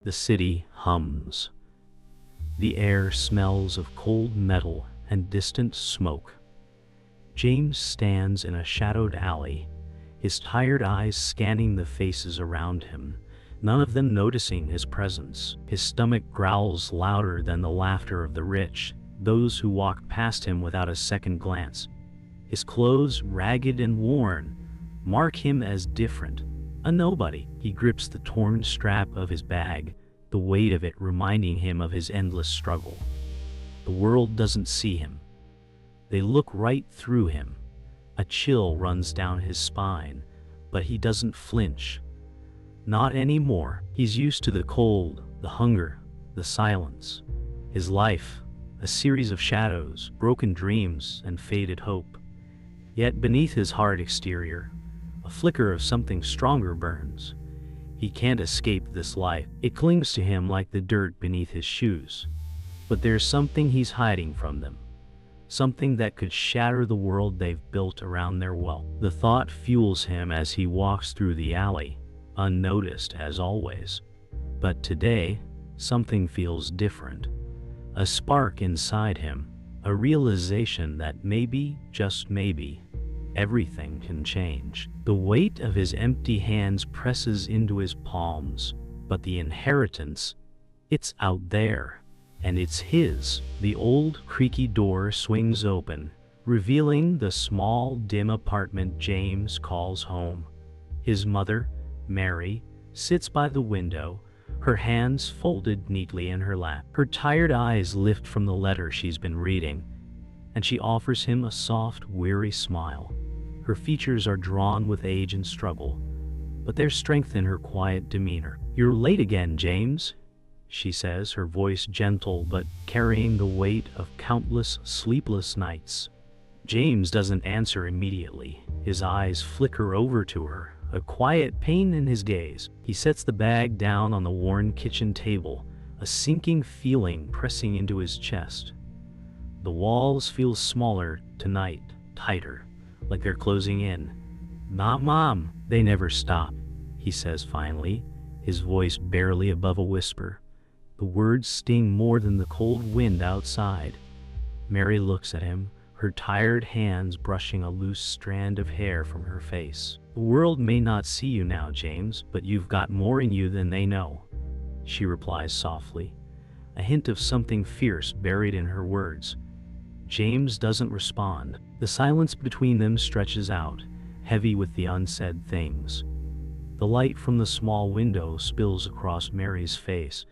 The city hums. The air smells of cold metal and distant smoke. James stands in a shadowed alley, his tired eyes scanning the faces around him, none of them noticing his presence. His stomach growls louder than the laughter of the rich, those who walk past him without a second glance. His clothes, ragged and worn, mark him as different, a nobody. He grips the torn strap of his bag, the weight of it reminding him of his endless struggle. The world doesn't see him. They look right through him. A chill runs down his spine, but he doesn't flinch. Not anymore. He's used to the cold, the hunger, the silence. His life, a series of shadows, broken dreams, and faded hope. Yet beneath his hard exterior, a flicker of something stronger burns. He can't escape this life. It clings to him like the dirt beneath his shoes. But there's something he's hiding from them. Something that could shatter the world they've built around their wealth. The thought fuels him as he walks through the alley, unnoticed as always. But today, something feels different. A spark inside him, a realization that maybe, just maybe, everything can change. The weight of his empty hands presses into his palms, but the inheritance, it's out there, and it's his. The old, creaky door swings open, revealing the small, dim apartment James calls home. His mother, Mary, sits by the window, her hands folded neatly in her lap. Her tired eyes lift from the letter she's been reading, and she offers him a soft, weary smile. Her features are drawn with age and struggle, but there's strength in her quiet demeanor. "You're late again, James," she says, her voice gentle but carrying the weight of countless sleepless nights. James doesn't answer immediately. His eyes flicker over to her, a quiet pain in his gaze. He sets the bag down on the worn kitchen table, a sinking feeling pressing into his chest. The walls feel smaller tonight, tighter, like they're closing in. "Not Mom." "They never stop," he says finally, his voice barely above a whisper. The words sting more than the cold wind outside. Mary looks at him, her tired hands brushing a loose strand of hair from her face. "The world may not see you now, James, but you've got more in you than they know," she replies softly, a hint of something fierce buried in her words. James doesn't respond. The silence between them stretches out, heavy with the unsaid things. The light from the small window spills across Mary's face,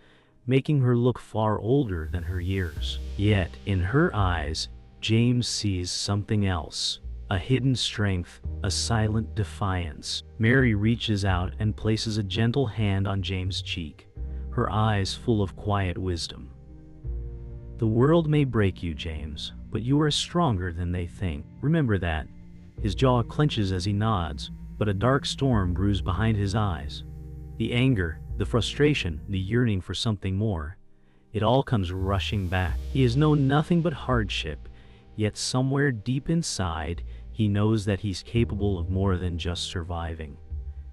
making her look far older than her years. Yet, in her eyes, James sees something else. A hidden strength, a silent defiance. Mary reaches out and places a gentle hand on James' cheek, her eyes full of quiet wisdom. "The world may break you, James, but you are stronger than they think. Remember that." His jaw clenches as he nods, but a dark storm brews behind his eyes. The anger, the frustration, the yearning for something more. It all comes rushing back. He has known nothing but hardship, yet somewhere deep inside, he knows that he's capable of more than just surviving.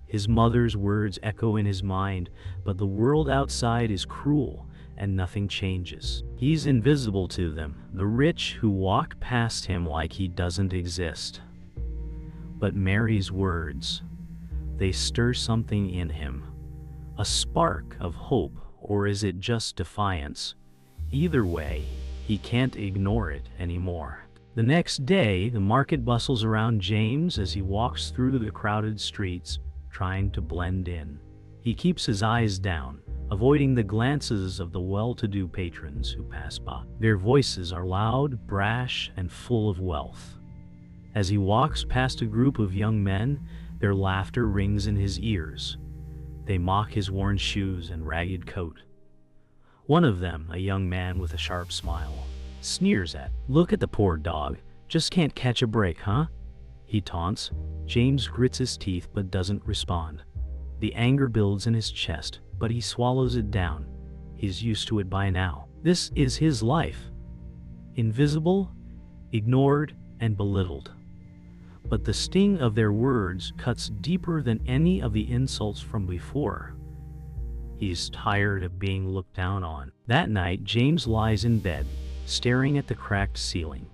His mother's words echo in his mind, but the world outside is cruel, and nothing changes. He's invisible to them, the rich who walk past him like he doesn't exist. But Mary's words, they stir something in him. A spark of hope, or is it just defiance? Either way, he can't ignore it anymore. The next day, the market bustles around James as he walks through the crowded streets, trying to blend in. He keeps his eyes down, avoiding the glances of the well-to-do patrons who pass by. Their voices are loud, brash, and full of wealth. As he walks past a group of young men, their laughter rings in his ears. They mock his worn shoes and ragged coat. One of them, a young man with a sharp smile, sneers at, "Look at the poor dog, just can't catch a break, huh?" he taunts. James grits his teeth but doesn't respond. The anger builds in his chest, but he swallows it down. He's used to it by now. This is his life. Invisible, ignored, and belittled. But the sting of their words cuts deeper than any of the insults from before. He's tired of being looked down on. That night, James lies in bed, staring at the cracked ceiling.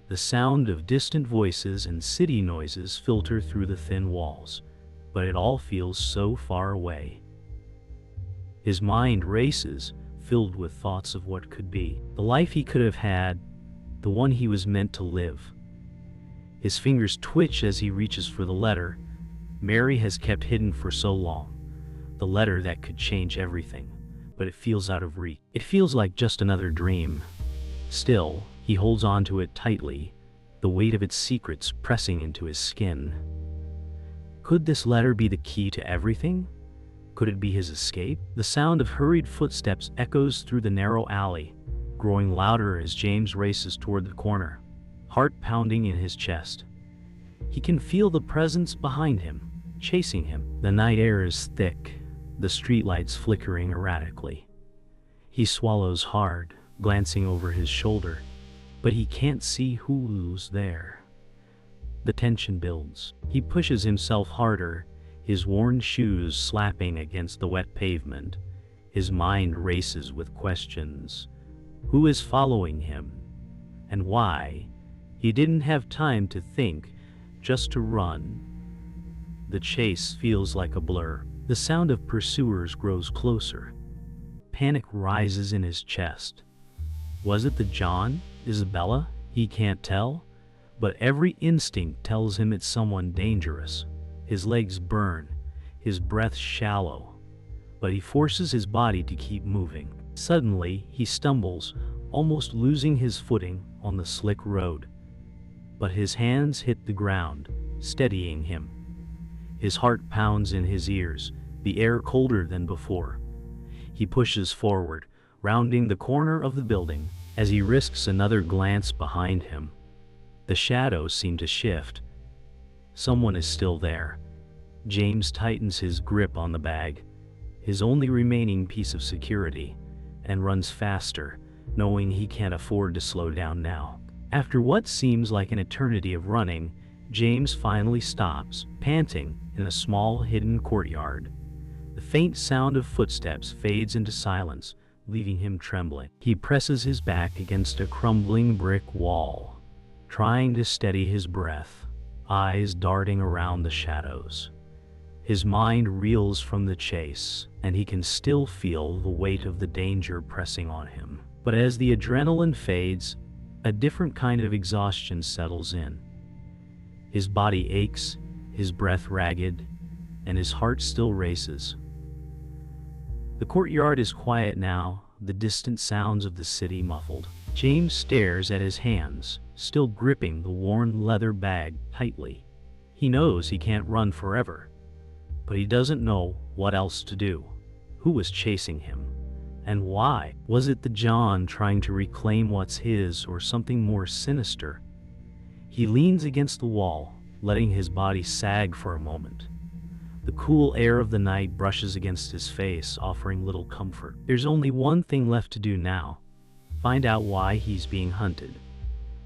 The sound of distant voices and city noises filter through the thin walls, but it all feels so far away. His mind races, filled with thoughts of what could be, the life he could have had, the one he was meant to live. His fingers twitch as he reaches for the letter Mary has kept hidden for so long, the letter that could change everything, but it feels out of reach. It feels like just another dream. Still, he holds on to it tightly, the weight of its secrets pressing into his skin. Could this letter be the key to everything? Could it be his escape? The sound of hurried footsteps echoes through the narrow alley, growing louder as James races toward the corner, heart pounding in his chest. He can feel the presence behind him, chasing him. The night air is thick, the streetlights flickering erratically. He swallows hard, glancing over his shoulder, but he can't see who's there. The tension builds. He pushes himself harder, his worn shoes slapping against the wet pavement. His mind races with questions. Who is following him? And why? He didn't have time to think, just to run. The chase feels like a blur. The sound of pursuers grows closer. Panic rises in his chest. Was it the John? Isabella? He can't tell, but every instinct tells him it's someone dangerous. His legs burn, his breath shallow, but he forces his body to keep moving. Suddenly, he stumbles, almost losing his footing on the slick road. But his hands hit the ground, steadying him. His heart pounds in his ears, the air colder than before. He pushes forward, rounding the corner of the building. As he risks another glance behind him, the shadows seem to shift. Someone is still there. James tightens his grip on the bag, his only remaining piece of security, and runs faster, knowing he can't afford to slow down now. After what seems like an eternity of running, James finally stops, panting, in a small hidden courtyard. The faint sound of footsteps fades into silence, leaving him trembling. He presses his back against a crumbling brick wall, trying to steady his breath, eyes darting around the shadows. His mind reels from the chase, and he can still feel the weight of the danger pressing on him. But as the adrenaline fades, a different kind of exhaustion settles in. His body aches, his breath ragged, and his heart still races. The courtyard is quiet now, the distant sounds of the city muffled. James stares at his hands, still gripping the worn leather bag tightly. He knows he can't run forever, but he doesn't know what else to do. Who was chasing him? And why? Was it the John trying to reclaim what's his, or something more sinister? He leans against the wall, letting his body sag for a moment. The cool air of the night brushes against his face, offering little comfort. There's only one thing left to do now: find out why he's being hunted,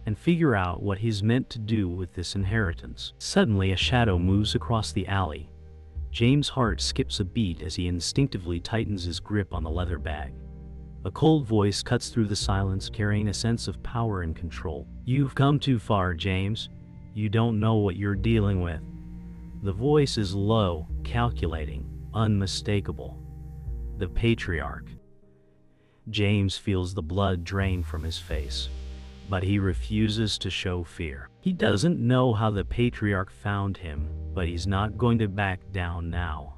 and figure out what he's meant to do with this inheritance. Suddenly, a shadow moves across the alley. James' heart skips a beat as he instinctively tightens his grip on the leather bag. A cold voice cuts through the silence, carrying a sense of power and control. "You've come too far, James. You don't know what you're dealing with." The voice is low, calculating, unmistakable. The patriarch. James feels the blood drain from his face, but he refuses to show fear. He doesn't know how the patriarch found him, but he's not going to back down now.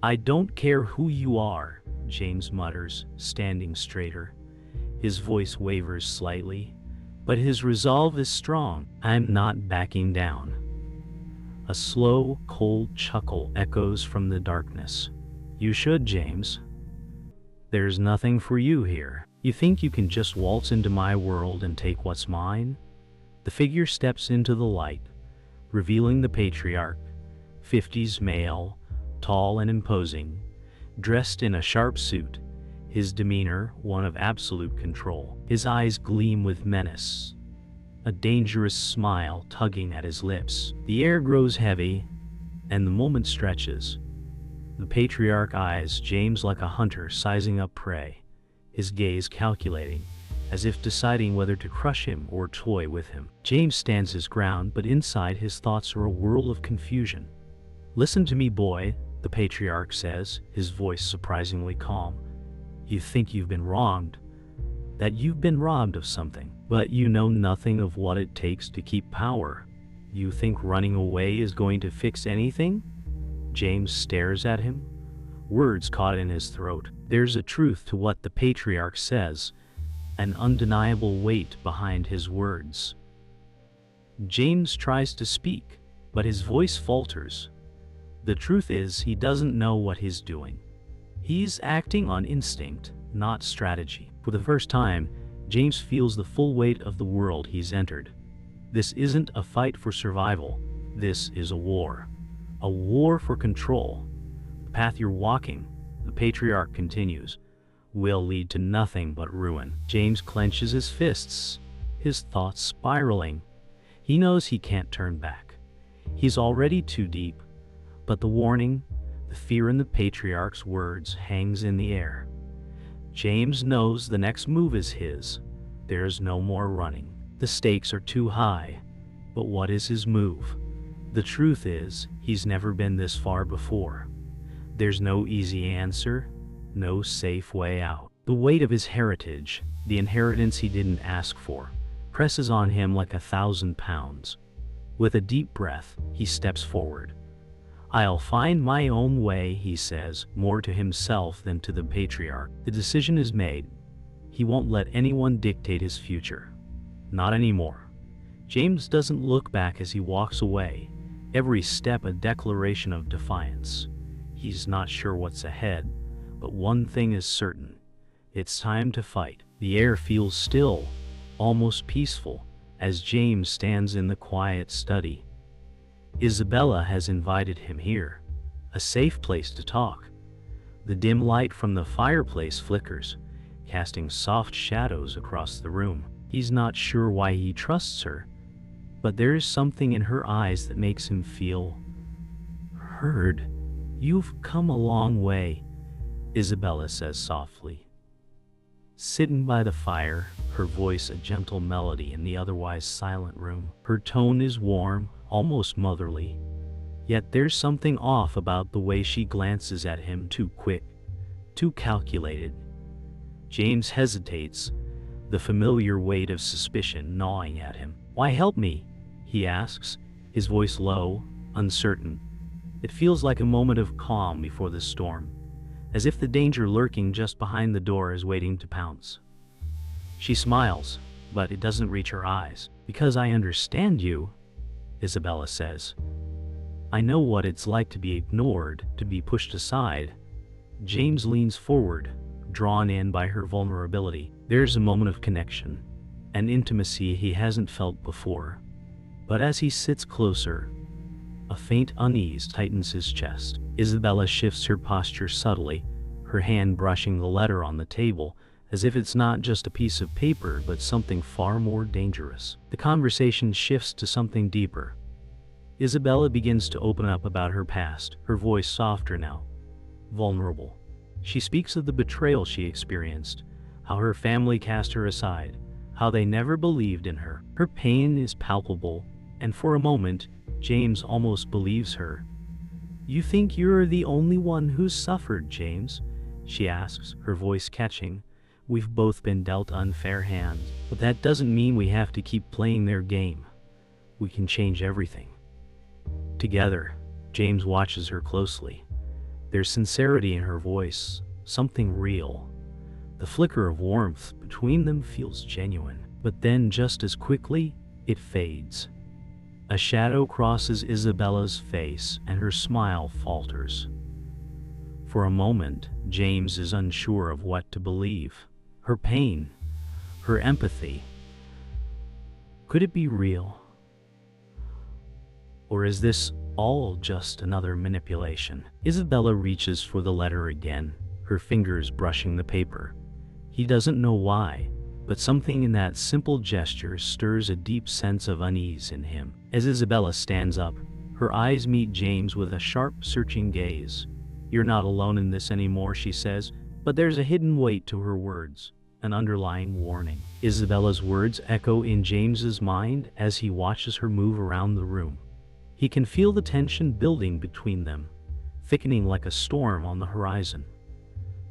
"I don't care who you are," James mutters, standing straighter. His voice wavers slightly, but his resolve is strong. "I'm not backing down." A slow, cold chuckle echoes from the darkness. "You should, James. There's nothing for you here. You think you can just waltz into my world and take what's mine?" The figure steps into the light, revealing the patriarch, 50s male, tall and imposing, dressed in a sharp suit, his demeanor one of absolute control. His eyes gleam with menace, a dangerous smile tugging at his lips. The air grows heavy, and the moment stretches. The patriarch eyes James like a hunter sizing up prey, his gaze calculating, as if deciding whether to crush him or toy with him. James stands his ground, but inside his thoughts are a whirl of confusion. "Listen to me, boy," the patriarch says, his voice surprisingly calm. "You think you've been wronged, that you've been robbed of something, but you know nothing of what it takes to keep power. You think running away is going to fix anything?" James stares at him, words caught in his throat. There's a truth to what the patriarch says, an undeniable weight behind his words. James tries to speak, but his voice falters. The truth is, he doesn't know what he's doing. He's acting on instinct, not strategy. For the first time, James feels the full weight of the world he's entered. This isn't a fight for survival. This is a war for control. The path you're walking, the patriarch continues, will lead to nothing but ruin. James clenches his fists, his thoughts spiraling. He knows he can't turn back. He's already too deep, but the warning, the fear in the patriarch's words hangs in the air. James knows the next move is his. There's no more running. The stakes are too high. But what is his move? The truth is, he's never been this far before. There's no easy answer, no safe way out. The weight of his heritage, the inheritance he didn't ask for, presses on him like 1,000 pounds. With a deep breath, he steps forward. "I'll find my own way," he says, more to himself than to the patriarch. The decision is made. He won't let anyone dictate his future. Not anymore. James doesn't look back as he walks away, every step a declaration of defiance. He's not sure what's ahead, but one thing is certain. It's time to fight. The air feels still, almost peaceful, as James stands in the quiet study. Isabella has invited him here, a safe place to talk. The dim light from the fireplace flickers, casting soft shadows across the room. He's not sure why he trusts her, but there is something in her eyes that makes him feel heard. "You've come a long way," Isabella says softly. Sitting by the fire, her voice a gentle melody in the otherwise silent room. Her tone is warm, almost motherly, yet there's something off about the way she glances at him, too quick, too calculated. James hesitates, the familiar weight of suspicion gnawing at him. "Why help me?" he asks, his voice low, uncertain. It feels like a moment of calm before the storm, as if the danger lurking just behind the door is waiting to pounce. She smiles, but it doesn't reach her eyes. "Because I understand you," Isabella says. "I know what it's like to be ignored, to be pushed aside." James leans forward, drawn in by her vulnerability. There's a moment of connection, an intimacy he hasn't felt before. But as he sits closer, a faint unease tightens his chest. Isabella shifts her posture subtly, her hand brushing the letter on the table, as if it's not just a piece of paper but something far more dangerous. The conversation shifts to something deeper. Isabella begins to open up about her past, her voice softer now, vulnerable. She speaks of the betrayal she experienced, how her family cast her aside, how they never believed in her. Her pain is palpable, and for a moment, James almost believes her. "You think you're the only one who's suffered, James?" she asks, her voice catching. "We've both been dealt unfair hands, but that doesn't mean we have to keep playing their game. We can change everything." Together, James watches her closely. There's sincerity in her voice, something real. The flicker of warmth between them feels genuine, but then just as quickly, it fades. A shadow crosses Isabella's face and her smile falters. For a moment, James is unsure of what to believe. Her pain, her empathy. Could it be real? Or is this all just another manipulation? Isabella reaches for the letter again, her fingers brushing the paper. He doesn't know why, but something in that simple gesture stirs a deep sense of unease in him. As Isabella stands up, her eyes meet James with a sharp, searching gaze. "You're not alone in this anymore," she says, but there's a hidden weight to her words, an underlying warning. Isabella's words echo in James's mind as he watches her move around the room. He can feel the tension building between them, thickening like a storm on the horizon.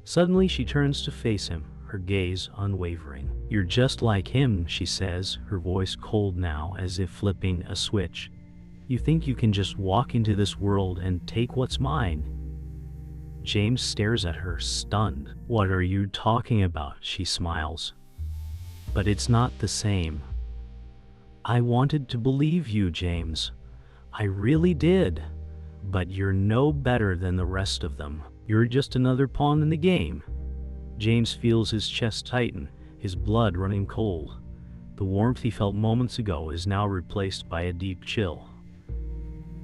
Suddenly she turns to face him, her gaze unwavering. "You're just like him," she says, her voice cold now as if flipping a switch. "You think you can just walk into this world and take what's mine?" James stares at her, stunned. "What are you talking about?" she smiles. "But it's not the same. I wanted to believe you, James. I really did. But you're no better than the rest of them. You're just another pawn in the game." James feels his chest tighten, his blood running cold. The warmth he felt moments ago is now replaced by a deep chill.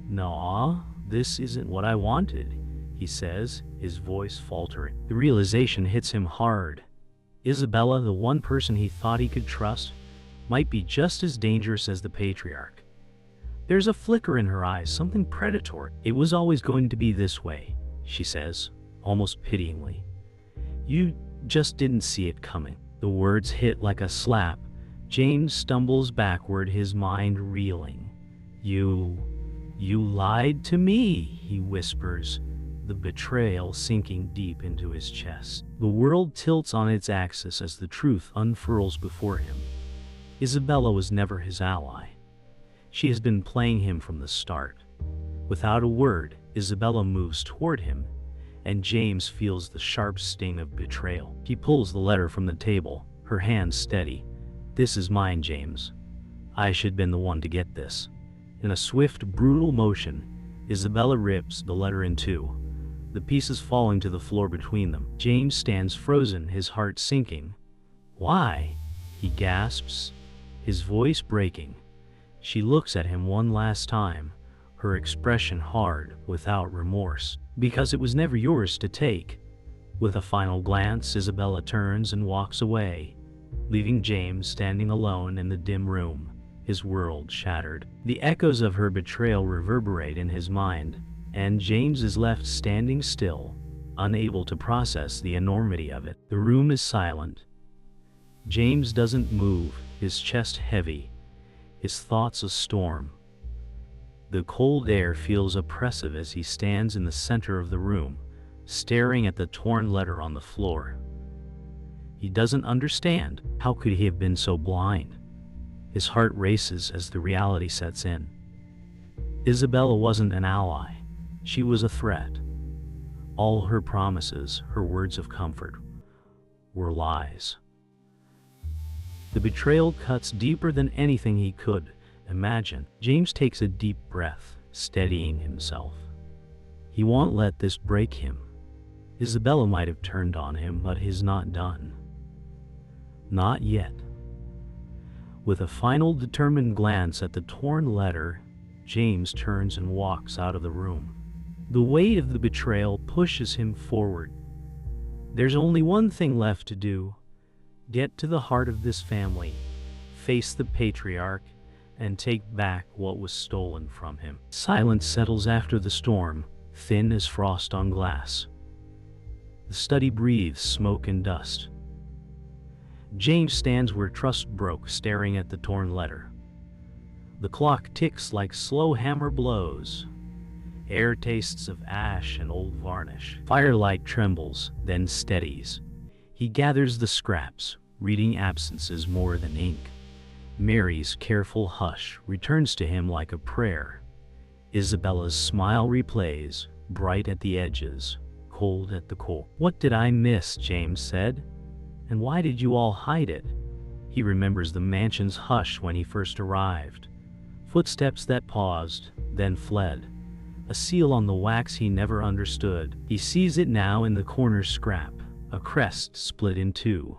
"No, this isn't what I wanted," he says, his voice faltering. The realization hits him hard. Isabella, the one person he thought he could trust, might be just as dangerous as the patriarch. There's a flicker in her eyes, something predatory. "It was always going to be this way," she says, almost pityingly. "You just didn't see it coming." The words hit like a slap. James stumbles backward, his mind reeling. You lied to me," he whispers, the betrayal sinking deep into his chest. The world tilts on its axis as the truth unfurls before him. Isabella was never his ally. She has been playing him from the start. Without a word, Isabella moves toward him, and James feels the sharp sting of betrayal. He pulls the letter from the table, her hand steady. "This is mine, James. I should have been the one to get this." In a swift, brutal motion, Isabella rips the letter in two, the pieces falling to the floor between them. James stands frozen, his heart sinking. "Why?" he gasps, his voice breaking. She looks at him one last time, her expression hard, without remorse. "Because it was never yours to take." With a final glance, Isabella turns and walks away, leaving James standing alone in the dim room, his world shattered. The echoes of her betrayal reverberate in his mind, and James is left standing still, unable to process the enormity of it. The room is silent. James doesn't move, his chest heavy, his thoughts a storm. The cold air feels oppressive as he stands in the center of the room, staring at the torn letter on the floor. He doesn't understand. How could he have been so blind? His heart races as the reality sets in. Isabella wasn't an ally. She was a threat. All her promises, her words of comfort, were lies. The betrayal cuts deeper than anything he could imagine. James takes a deep breath, steadying himself. He won't let this break him. Isabella might have turned on him, but he's not done. Not yet. With a final determined glance at the torn letter, James turns and walks out of the room. The weight of the betrayal pushes him forward. There's only one thing left to do: get to the heart of this family, face the patriarch, and take back what was stolen from him. Silence settles after the storm, thin as frost on glass. The study breathes smoke and dust. James stands where trust broke, staring at the torn letter. The clock ticks like slow hammer blows. Air tastes of ash and old varnish. Firelight trembles, then steadies. He gathers the scraps, reading absences more than ink. Mary's careful hush returns to him like a prayer. Isabella's smile replays, bright at the edges, cold at the core. "What did I miss?" James said. "And why did you all hide it?" He remembers the mansion's hush when he first arrived. Footsteps that paused, then fled. A seal on the wax he never understood. He sees it now in the corner scrap, a crest split in two.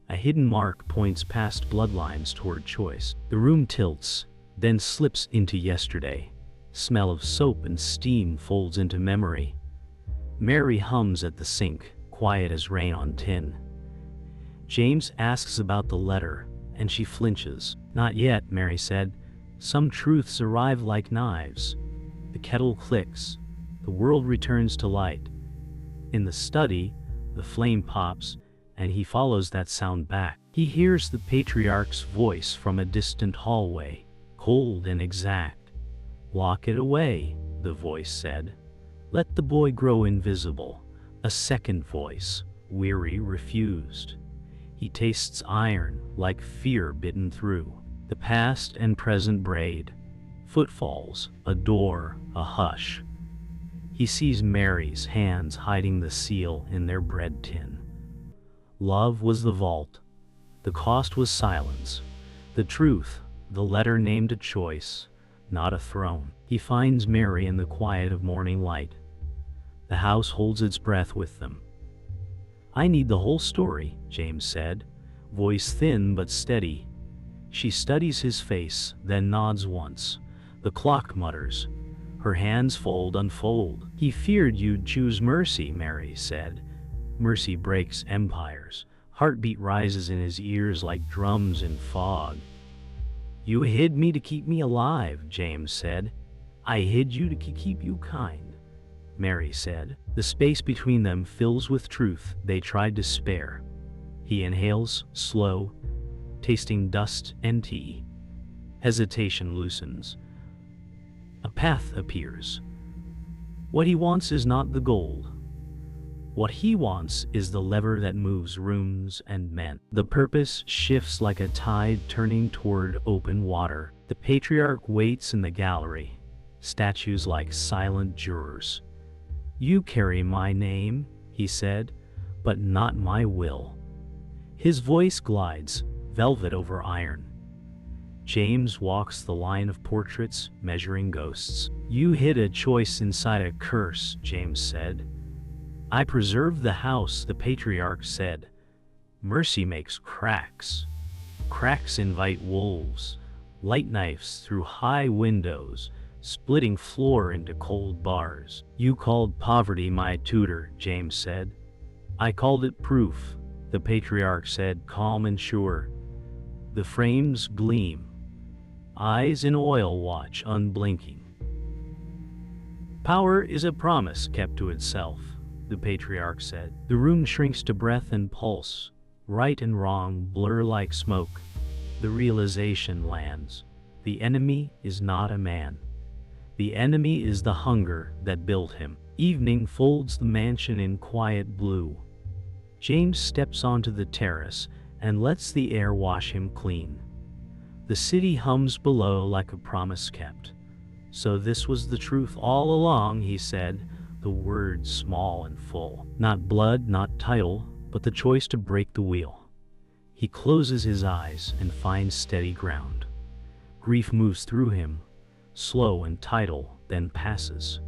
A hidden mark points past bloodlines toward choice. The room tilts, then slips into yesterday. Smell of soap and steam folds into memory. Mary hums at the sink, quiet as rain on tin. James asks about the letter, and she flinches. "Not yet," Mary said. "Some truths arrive like knives." The kettle clicks. The world returns to light. In the study, the flame pops, and he follows that sound back. He hears the patriarch's voice from a distant hallway, cold and exact. "Lock it away," the voice said. "Let the boy grow invisible." A second voice, weary, refused. He tastes iron, like fear bitten through. The past and present braid. Footfalls, a door, a hush. He sees Mary's hands hiding the seal in their bread tin. Love was the vault. The cost was silence. The truth, the letter named a choice, not a throne. He finds Mary in the quiet of morning light. The house holds its breath with them. "I need the whole story," James said, voice thin but steady. She studies his face, then nods once. The clock mutters. Her hands unfold. "He feared you'd choose mercy," Mary said. "Mercy breaks empires." Heartbeat rises in his ears like drums in fog. "You hid me to keep me alive," James said. "I hid you to keep you kind," Mary said. The space between them fills with truth they tried to spare. He inhales, slow, tasting dust and tea. Hesitation loosens. A path appears. What he wants is not the gold. What he wants is the lever that moves rooms and men. The purpose shifts like a tide turning toward open water. The patriarch waits in the gallery, statues like silent jurors. "You carry my name," he said, "but not my will." His voice glides, velvet over iron. James walks the line of portraits, measuring ghosts. "You hid a choice inside a curse," James said. "I preserved the house," the patriarch said. "Mercy makes cracks. Cracks invite wolves. Light knives through high windows, splitting floor into cold bars. You called poverty my tutor," James said. "I called it proof," the patriarch said, calm and sure. The frames gleam. Eyes in oil watch unblinking. "Power is a promise kept to itself," the patriarch said. The room shrinks to breath and pulse. Right and wrong blur like smoke. The realization lands. The enemy is not a man. The enemy is the hunger that built him. Evening folds the mansion in quiet blue. James steps onto the terrace and lets the air wash him clean. The city hums below like a promise kept. "So this was the truth all along," he said, the words small and full. Not blood, not title, but the choice to break the wheel. He closes his eyes and finds steady ground. Grief moves through him, slow and tidal, then passes.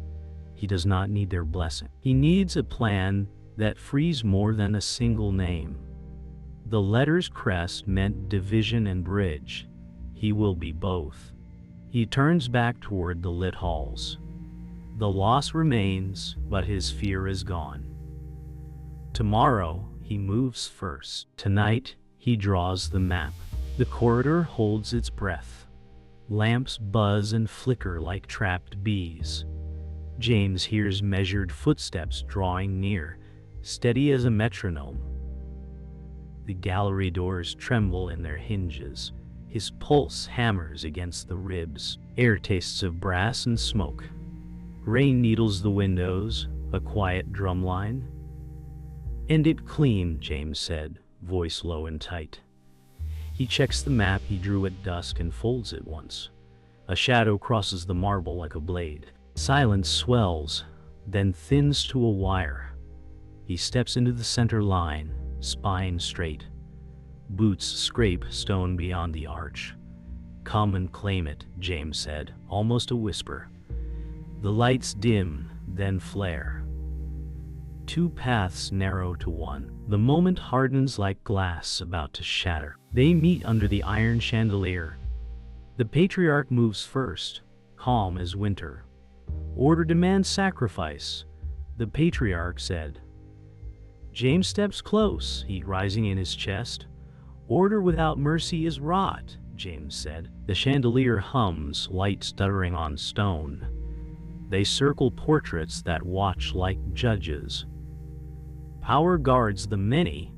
He does not need their blessing. He needs a plan that frees more than a single name. The letter's crest meant division and bridge. He will be both. He turns back toward the lit halls. The loss remains, but his fear is gone. Tomorrow, he moves first. Tonight, he draws the map. The corridor holds its breath. Lamps buzz and flicker like trapped bees. James hears measured footsteps drawing near, steady as a metronome. The gallery doors tremble in their hinges. His pulse hammers against the ribs. Air tastes of brass and smoke. Rain needles the windows, a quiet drumline. "End it clean," James said, voice low and tight. He checks the map he drew at dusk and folds it once. A shadow crosses the marble like a blade. Silence swells, then thins to a wire. He steps into the center line, spine straight. Boots scrape stone beyond the arch. "Come and claim it," James said, almost a whisper. The lights dim, then flare. Two paths narrow to one. The moment hardens like glass about to shatter. They meet under the iron chandelier. The patriarch moves first, calm as winter. "Order demands sacrifice," the patriarch said. James steps close, heat rising in his chest. "Order without mercy is rot," James said. The chandelier hums, light stuttering on stone. They circle portraits that watch like judges. Power guards the many,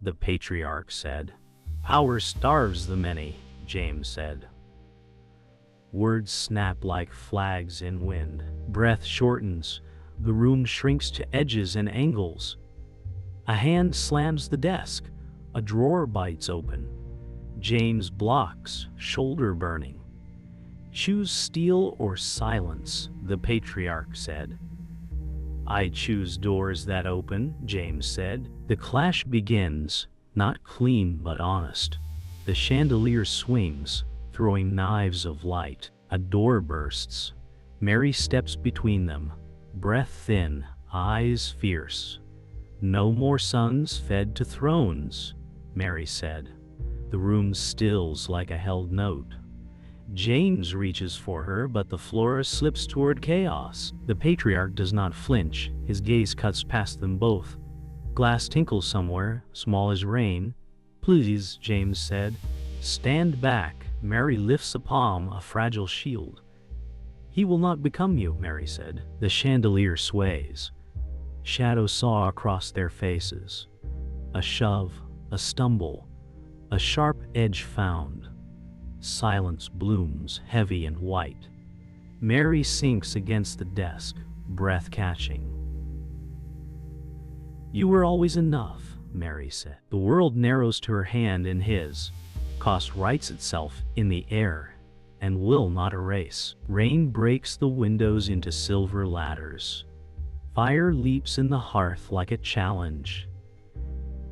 the patriarch said. Power starves the many, James said. Words snap like flags in wind. Breath shortens. The room shrinks to edges and angles. A hand slams the desk. A drawer bites open. James blocks, shoulder burning. Choose steel or silence, the patriarch said. I choose doors that open, James said. The clash begins, not clean but honest. The chandelier swings, throwing knives of light. A door bursts. Mary steps between them, breath thin, eyes fierce. No more sons fed to thrones, Mary said. The room stills like a held note. James reaches for her, but the floor slips toward chaos. The patriarch does not flinch. His gaze cuts past them both. Glass tinkles somewhere, small as rain. Please, James said. Stand back. Mary lifts a palm, a fragile shield. He will not become you, Mary said. The chandelier sways. Shadows saw across their faces. A shove, a stumble, a sharp edge found. Silence blooms, heavy and white. Mary sinks against the desk, breath catching. You were always enough, Mary said. The world narrows to her hand in his. Cost writes itself in the air and will not erase. Rain breaks the windows into silver ladders. Fire leaps in the hearth like a challenge.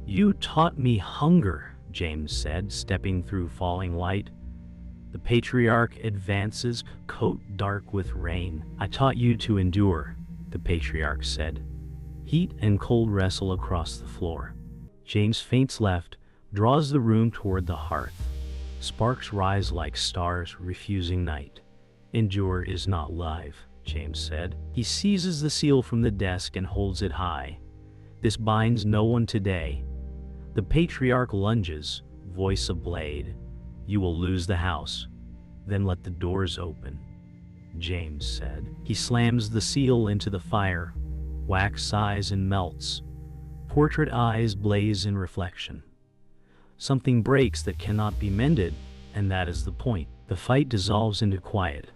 You taught me hunger, James said, stepping through falling light. The patriarch advances, coat dark with rain. I taught you to endure, the patriarch said. Heat and cold wrestle across the floor. James feints left, draws the room toward the hearth. Sparks rise like stars, refusing night. Endure is not live, James said. He seizes the seal from the desk and holds it high. This binds no one today. The patriarch lunges, voice a blade. You will lose the house. Then let the doors open, James said. He slams the seal into the fire. Wax sighs and melts. Portrait eyes blaze in reflection. Something breaks that cannot be mended, and that is the point. The fight dissolves into quiet.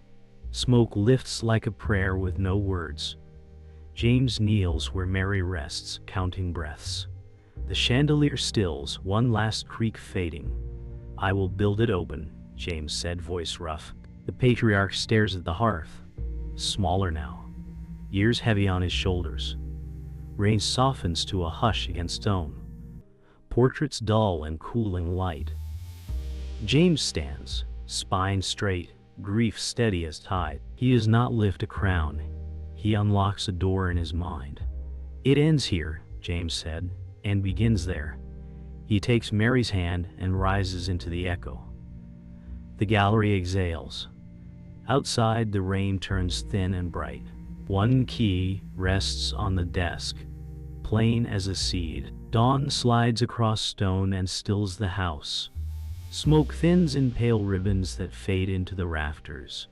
Smoke lifts like a prayer with no words. James kneels where Mary rests, counting breaths. The chandelier stills, one last creak fading. I will build it open, James said, voice rough. The patriarch stares at the hearth, smaller now, years heavy on his shoulders. Rain softens to a hush against stone. Portraits dull and cooling light. James stands, spine straight, grief steady as tide. He does not lift a crown. He unlocks a door in his mind. It ends here, James said, and begins there. He takes Mary's hand and rises into the echo. The gallery exhales. Outside, the rain turns thin and bright. One key rests on the desk, plain as a seed. Dawn slides across stone and stills the house. Smoke thins in pale ribbons that fade into the rafters.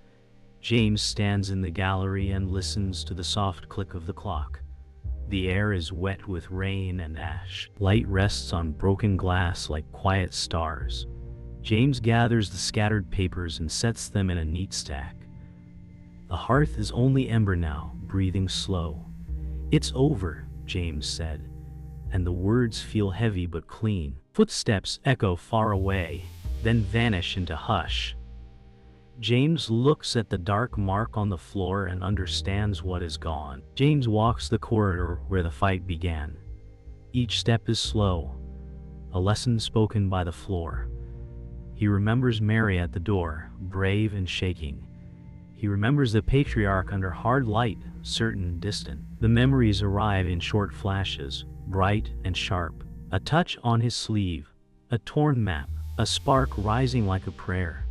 James stands in the gallery and listens to the soft click of the clock. The air is wet with rain and ash. Light rests on broken glass like quiet stars. James gathers the scattered papers and sets them in a neat stack. The hearth is only ember now, breathing slow. It's over, James said, and the words feel heavy but clean. Footsteps echo far away, then vanish into hush. James looks at the dark mark on the floor and understands what is gone. James walks the corridor where the fight began. Each step is slow, a lesson spoken by the floor. He remembers Mary at the door, brave and shaking. He remembers the patriarch under hard light, certain and distant. The memories arrive in short flashes, bright and sharp. A touch on his sleeve, a torn map, a spark rising like a prayer.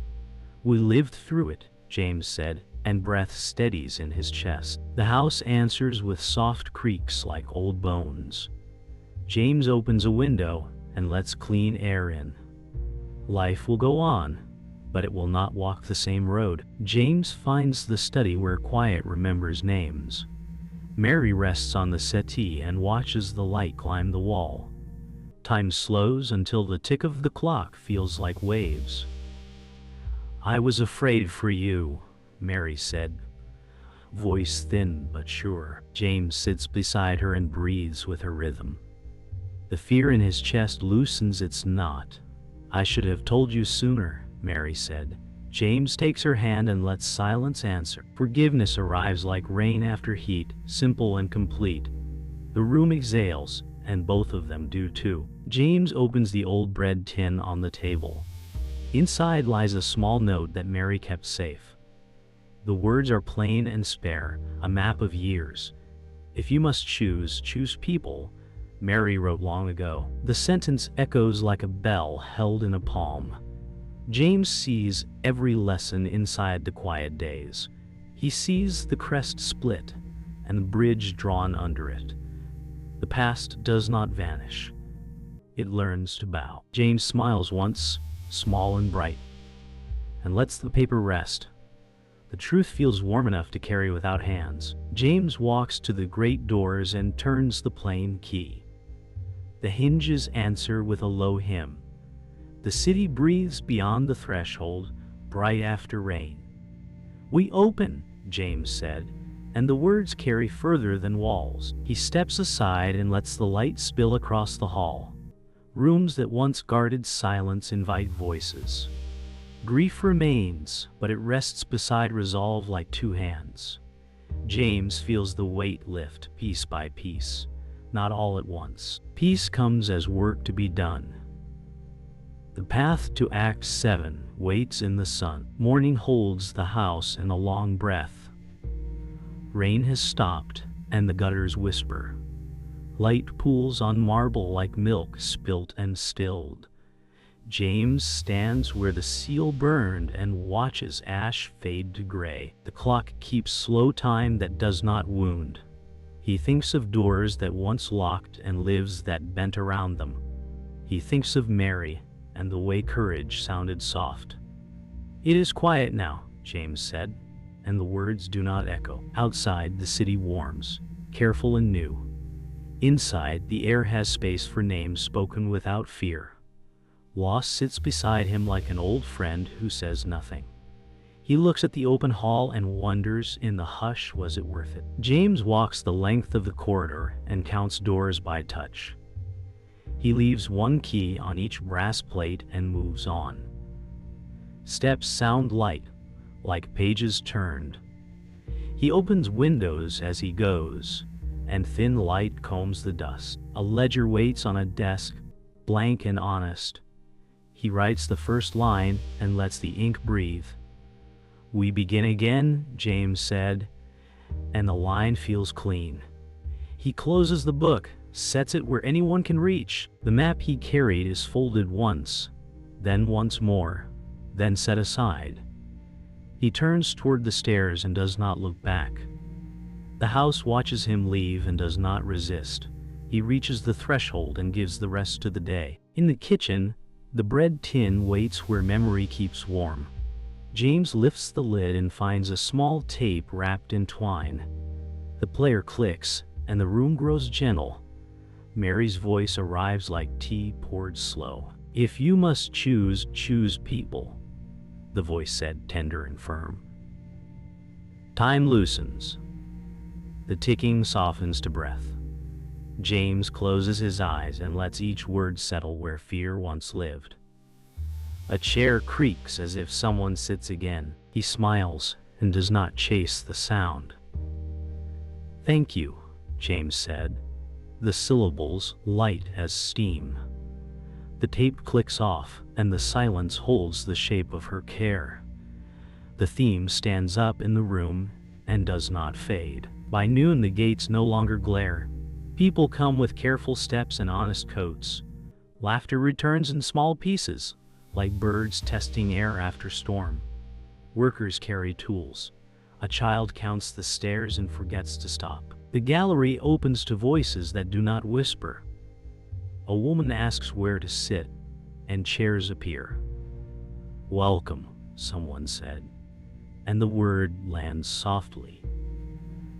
We lived through it, James said, and breath steadies in his chest. The house answers with soft creaks like old bones. James opens a window and lets clean air in. Life will go on, but it will not walk the same road. James finds the study where quiet remembers names. Mary rests on the settee and watches the light climb the wall. Time slows until the tick of the clock feels like waves. "I was afraid for you," Mary said, voice thin but sure. James sits beside her and breathes with her rhythm. The fear in his chest loosens its knot. "I should have told you sooner," Mary said. James takes her hand and lets silence answer. Forgiveness arrives like rain after heat, simple and complete. The room exhales, and both of them do too. James opens the old bread tin on the table. Inside lies a small note that Mary kept safe. The words are plain and spare, a map of years. "If you must choose, choose people," Mary wrote long ago. The sentence echoes like a bell held in a palm. James sees every lesson inside the quiet days. He sees the crest split and the bridge drawn under it. The past does not vanish. It learns to bow. James smiles once, small and bright, and lets the paper rest. The truth feels warm enough to carry without hands. James walks to the great doors and turns the plain key. The hinges answer with a low hymn. The city breathes beyond the threshold, bright after rain. "We open," James said, and the words carry further than walls. He steps aside and lets the light spill across the hall. Rooms that once guarded silence invite voices. Grief remains, but it rests beside resolve like two hands. James feels the weight lift piece by piece, not all at once. Peace comes as work to be done. The path to Act 7 waits in the sun. Morning holds the house in a long breath. Rain has stopped, and the gutters whisper. Light pools on marble like milk spilt and stilled. James stands where the seal burned and watches ash fade to gray. The clock keeps slow time that does not wound. He thinks of doors that once locked and lives that bent around them. He thinks of Mary and the way courage sounded soft. "It is quiet now," James said, and the words do not echo. Outside, the city warms, careful and new. Inside, the air has space for names spoken without fear. Loss sits beside him like an old friend who says nothing. He looks at the open hall and wonders, in the hush, was it worth it? James walks the length of the corridor and counts doors by touch. He leaves one key on each brass plate and moves on. Steps sound light, like pages turned. He opens windows as he goes, and thin light combs the dust. A ledger waits on a desk, blank and honest. He writes the first line and lets the ink breathe. "We begin again," James said, and the line feels clean. He closes the book, sets it where anyone can reach. The map he carried is folded once, then once more, then set aside. He turns toward the stairs and does not look back. The house watches him leave and does not resist. He reaches the threshold and gives the rest to the day. In the kitchen, the bread tin waits where memory keeps warm. James lifts the lid and finds a small tape wrapped in twine. The player clicks, and the room grows gentle. Mary's voice arrives like tea poured slow. "If you must choose, choose people," the voice said, tender and firm. Time loosens. The ticking softens to breath. James closes his eyes and lets each word settle where fear once lived. A chair creaks as if someone sits again. He smiles and does not chase the sound. "Thank you," James said, the syllables light as steam. The tape clicks off, and the silence holds the shape of her care. The theme stands up in the room and does not fade. By noon, the gates no longer glare. People come with careful steps and honest coats. Laughter returns in small pieces, like birds testing air after storm. Workers carry tools. A child counts the stairs and forgets to stop. The gallery opens to voices that do not whisper. A woman asks where to sit, and chairs appear. "Welcome," someone said, and the word lands softly.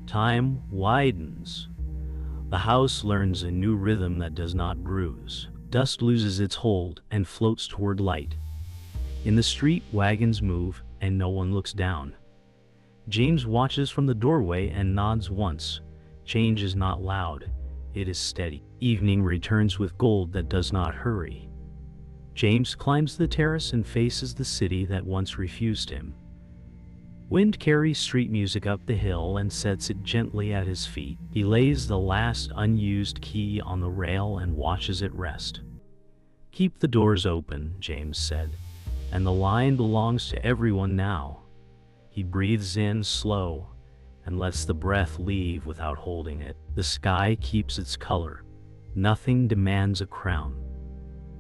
Time widens. The house learns a new rhythm that does not bruise. Dust loses its hold and floats toward light. In the street, wagons move and no one looks down. James watches from the doorway and nods once. Change is not loud, it is steady. Evening returns with gold that does not hurry. James climbs the terrace and faces the city that once refused him. Wind carries street music up the hill and sets it gently at his feet. He lays the last unused key on the rail and watches it rest. "Keep the doors open," James said, "and the line belongs to everyone now." He breathes in slow and lets the breath leave without holding it. The sky keeps its color. Nothing demands a crown.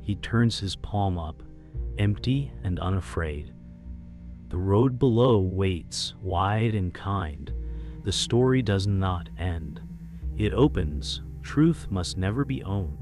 He turns his palm up, empty and unafraid. The road below waits, wide and kind. The story does not end. It opens. Truth must never be owned.